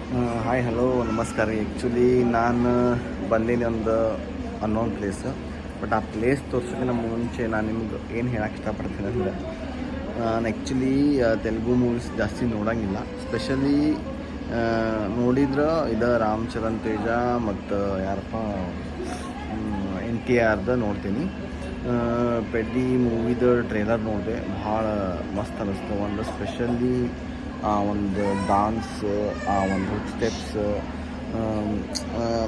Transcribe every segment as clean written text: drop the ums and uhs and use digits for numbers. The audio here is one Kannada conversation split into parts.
ಹಾಯ್ ಹಲೋ ನಮಸ್ಕಾರ ರೀ. ಆ್ಯಕ್ಚುಲಿ ನಾನು ಬಂದೀನಿ ಒಂದು ಅನ್ನೋನ್ ಪ್ಲೇಸ್. ಬಟ್ ಆ ಪ್ಲೇಸ್ ತೋರ್ಸೋಕ್ಕಿಂತ ಮುಂಚೆ ನಾನು ನಿಮ್ಗೆ ಏನು ಹೇಳಕ್ಕೆ ಇಷ್ಟಪಡ್ತೀನಿ ಅಂದರೆ, ನಾನು ಆ್ಯಕ್ಚುಲಿ ತೆಲುಗು ಮೂವೀಸ್ ಜಾಸ್ತಿ ನೋಡೋಂಗಿಲ್ಲ. ಸ್ಪೆಷಲಿ ನೋಡಿದ್ರೆ ಇದು ರಾಮ್ ಚರಣ್ ತೇಜ ಮತ್ತು ಯಾರಪ್ಪ NTRದ ನೋಡ್ತೀನಿ. ಪೆಡ್ಡಿ ಮೂವಿದ ಟ್ರೇಲರ್ ನೋಡಿದೆ, ಭಾಳ ಮಸ್ತ್ ಅನ್ನಿಸ್ತು. ಒಂದು ಸ್ಪೆಷಲಿ ಆ ಒಂದು ಡಾನ್ಸ್, ಆ ಒಂದು ಸ್ಟೆಪ್ಸ್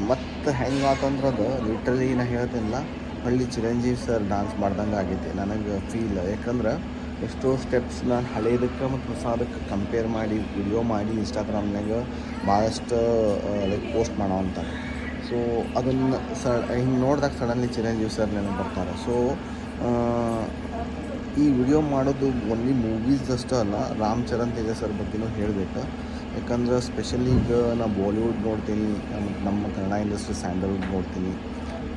ಮತ್ತು ಹೆಂಗಾತಂದ್ರೆ ಅದು ಲಿಟ್ರಲಿ ನಾ ಹೇಳ್ತೀನಿಲ್ಲ, ಹಳ್ಳಿ ಚಿರಂಜೀವಿ ಸರ್ ಡಾನ್ಸ್ ಮಾಡ್ದಂಗೆ ಆಗೈತಿ ನನಗೆ ಫೀಲ್. ಯಾಕಂದ್ರೆ ಎಷ್ಟೋ ಸ್ಟೆಪ್ಸ್ ನಾನು ಹಳೇದಕ್ಕೆ ಮತ್ತು ಹೊಸದಕ್ಕೆ ಕಂಪೇರ್ ಮಾಡಿ ವಿಡಿಯೋ ಮಾಡಿ ಇನ್ಸ್ಟಾಗ್ರಾಮ್ನಾಗ ಭಾಳಷ್ಟು ಲೈಕ್ ಪೋಸ್ಟ್ ಮಾಡೋವಂತಾರೆ. ಸೊ ಅದನ್ನು ಹಿಂಗೆ ನೋಡಿದಾಗ ಸಡನ್ಲಿ ಚಿರಂಜೀವಿ ಸರ್ ನೆನಪು ಬರ್ತಾರೆ. ಸೊ ಈ ವಿಡಿಯೋ ಮಾಡೋದು ಓನ್ಲಿ ಮೂವೀಸ್ ಅಷ್ಟೇ ಅಲ್ಲ, ರಾಮ್ ಚರಣ್ ತೇಜ ಸರ್ ಬಗ್ಗೆನೂ ಹೇಳಬೇಕು. ಯಾಕಂದ್ರೆ ಸ್ಪೆಷಲಿ ಈಗ ನಾನು ಬಾಲಿವುಡ್ ನೋಡ್ತೀನಿ, ಮತ್ತು ನಮ್ಮ ಕನ್ನಡ ಇಂಡಸ್ಟ್ರಿ ಸ್ಯಾಂಡಲ್ವುಡ್ ನೋಡ್ತೀನಿ,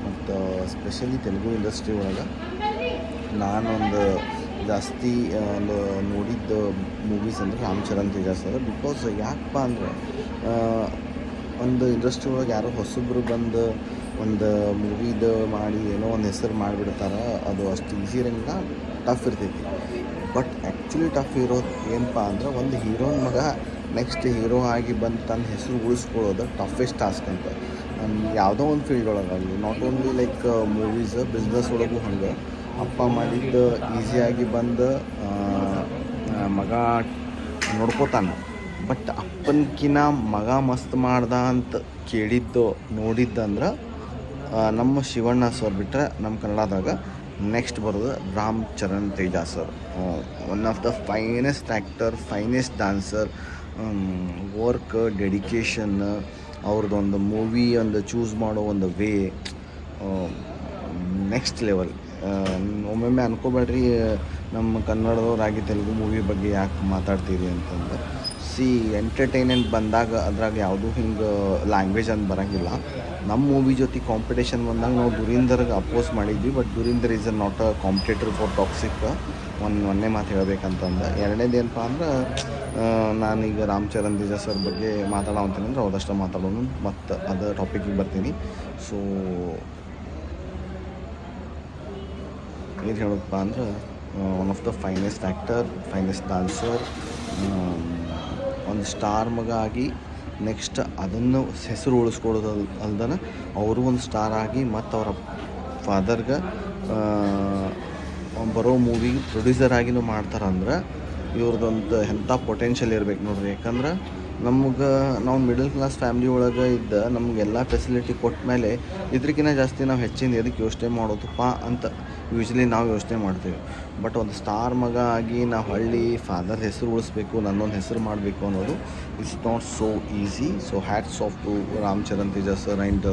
ಮತ್ತು ಸ್ಪೆಷಲಿ ತೆಲುಗು ಇಂಡಸ್ಟ್ರಿ ಒಳಗೆ ನಾನೊಂದು ಜಾಸ್ತಿ ಒಂದು ನೋಡಿದ್ದ ಮೂವೀಸ್ ಅಂದರೆ ರಾಮ್ ಚರಣ್ ತೇಜ ಸರ್. ಬಿಕಾಸ್ ಯಾಕಪ್ಪ ಅಂದರೆ ಒಂದು ಇಂಡಸ್ಟ್ರಿ ಒಳಗೆ ಯಾರೋ ಹೊಸಬ್ರು ಬಂದು ಒಂದು ಮೂವಿದು ಮಾಡಿ ಏನೋ ಒಂದು ಹೆಸರು ಮಾಡಿಬಿಡ್ತಾರೆ. ಅದು ಅಷ್ಟು ಈಸಿ ಇರೋಂಗಿಲ್ಲ, ಟಫ್ ಇರ್ತೈತಿ. ಬಟ್ ಆ್ಯಕ್ಚುಲಿ ಟಫ್ ಇರೋದು ಏನಪ್ಪ ಅಂದ್ರೆ, ಒಂದು ಹೀರೋನ ಮಗ ನೆಕ್ಸ್ಟ್ ಹೀರೋ ಆಗಿ ಬಂದು ತನ್ನ ಹೆಸರು ಉಳಿಸ್ಕೊಳ್ಳೋದು ಟಫೆಸ್ಟ್ ಟಾಸ್ಕ್ ಅಂತ. ಯಾವುದೋ ಒಂದು ಫೀಲ್ಡ್ ಒಳಗಾಗಲಿ, not only like movies, business ಒಳಗೂ ಹಂಗೆ. ಅಪ್ಪ ಮಾಡಿದ್ದು ಈಸಿಯಾಗಿ ಬಂದು ಮಗ ನೋಡ್ಕೋತಾನೆ. ಬಟ್ ಅಪ್ಪನಕಿನ ಮಗ ಮಸ್ತ್ ಮಾಡ್ದ ಅಂತ ಕೇಳಿದ್ದು ನೋಡಿದ್ದಂದ್ರೆ ನಮ್ಮ ಶಿವಣ್ಣ ಸರ್ ಬಿಟ್ಟರೆ ನಮ್ಮ ಕನ್ನಡದಾಗ ನೆಕ್ಸ್ಟ್ ಬರೋದು Ram Charan Teja sir. One of the finest actor, finest dancer. Work, dedication, ಅವ್ರದ್ದೊಂದು ಮೂವಿ ಒಂದು ಚೂಸ್ ಮಾಡೋ ಒಂದು ವೇ ನೆಕ್ಸ್ಟ್ ಲೆವೆಲ್. ಒಮ್ಮೊಮ್ಮೆ ಅನ್ಕೋಬೇಡ್ರಿ ನಮ್ಮ ಕನ್ನಡದವರಾಗಿ ತೆಲುಗು ಮೂವಿ ಬಗ್ಗೆ ಯಾಕೆ ಮಾತಾಡ್ತೀರಿ ಅಂತಂದು. ಎಂಟರ್ಟೈನ್ಮೆಂಟ್ ಬಂದಾಗ ಅದ್ರಾಗ ಯಾವುದೂ ಹಿಂಗೆ ಲ್ಯಾಂಗ್ವೇಜ್ ಅಂತ ಬರೋಂಗಿಲ್ಲ. ನಮ್ಮ ಮೂವಿ ಜೊತೆ ಕಾಂಪಿಟೇಷನ್ ಬಂದಾಗ ನಾವು ದುರೀಂದರ್ಗೆ ಅಪೋಸ್ ಮಾಡಿದ್ವಿ. But Dhurandhar is not a competitor for Toxic. ಒಂದೇ ಮಾತು ಹೇಳಬೇಕಂತಂದು. ಎರಡನೇದು ಏನಪ್ಪ ಅಂದ್ರೆ, ನಾನೀಗ ರಾಮ್ ಚರಣ್ ತೇಜ ಸರ್ ಬಗ್ಗೆ ಮಾತಾಡೋಂತೀನಿ ಅಂದ್ರೆ ಅವದಷ್ಟು ಮಾತಾಡೋನು, ಮತ್ತು ಅದು ಟಾಪಿಕಿಗೆ ಬರ್ತೀನಿ. ಸೊ ಏನು ಹೇಳೋದಪ್ಪ ಅಂದ್ರೆ, one of the finest actor, finest dancer, ಒಂದು ಸ್ಟಾರ್ ಮಗ ಆಗಿ ನೆಕ್ಸ್ಟ್ ಅದನ್ನು ಹೆಸರು ಉಳಿಸ್ಕೊಡೋದು ಅಲ್ದನ ಅವರು ಒಂದು ಸ್ಟಾರ್ ಆಗಿ ಮತ್ತು ಅವರ ಫಾದರ್ಗೆ ಬರೋ ಮೂವಿ ಪ್ರೊಡ್ಯೂಸರ್ ಆಗಿನೂ ಮಾಡ್ತಾರಂದ್ರೆ ಇವ್ರದ್ದೊಂದು ಎಂಥ ಪೊಟೆನ್ಷಿಯಲ್ ಇರ್ಬೇಕು ನೋಡ್ರಿ. ಯಾಕಂದ್ರೆ ನಾವು ಮಿಡಲ್ ಕ್ಲಾಸ್ ಫ್ಯಾಮ್ಲಿ ಒಳಗೆ ಇದ್ದ ನಮಗೆಲ್ಲ ಫೆಸಿಲಿಟಿ ಕೊಟ್ಟ ಮೇಲೆ ಇದ್ರಕ್ಕಿಂತ ಜಾಸ್ತಿ ನಾವು ಹೆಚ್ಚಿನ ಎದಕ್ಕೆ ಯೋಚನೆ ಮಾಡೋದಪ್ಪ ಅಂತ ಯೂಶ್ವಲಿ ನಾವು ಯೋಚನೆ ಮಾಡ್ತೀವಿ. ಬಟ್ ಒಂದು ಸ್ಟಾರ್ ಮಗ ಆಗಿ ನಾವು ಹಳ್ಳಿ ಫಾದರ್ ಹೆಸರು ಉಳಿಸ್ಬೇಕು, ನನ್ನೊಂದು ಹೆಸರು ಮಾಡಬೇಕು ಅನ್ನೋದು it's not so easy. So hats off to Ram Charan Teja sir and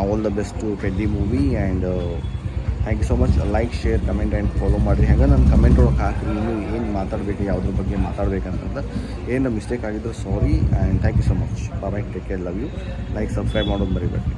all the best to Peddi movie. And thank you so much. Like, share, comment and follow ಮಾಡಿರಿ. ಹಾಗೆ ನನ್ನ ಕಮೆಂಟ್ ಒಳಗೆ ಹಾಕಿ ಇನ್ನೂ ಏನು ಮಾತಾಡಬೇಕು, ಯಾವುದ್ರ ಬಗ್ಗೆ ಮಾತಾಡಬೇಕಂತಂದ್ರೆ. ಏನು ಮಿಸ್ಟೇಕ್ ಆಗಿದ್ದು sorry. And thank you so much. Bye, take care, love you. Like, subscribe ಮಾಡೋದು ಮರಿಬೇಡಿ.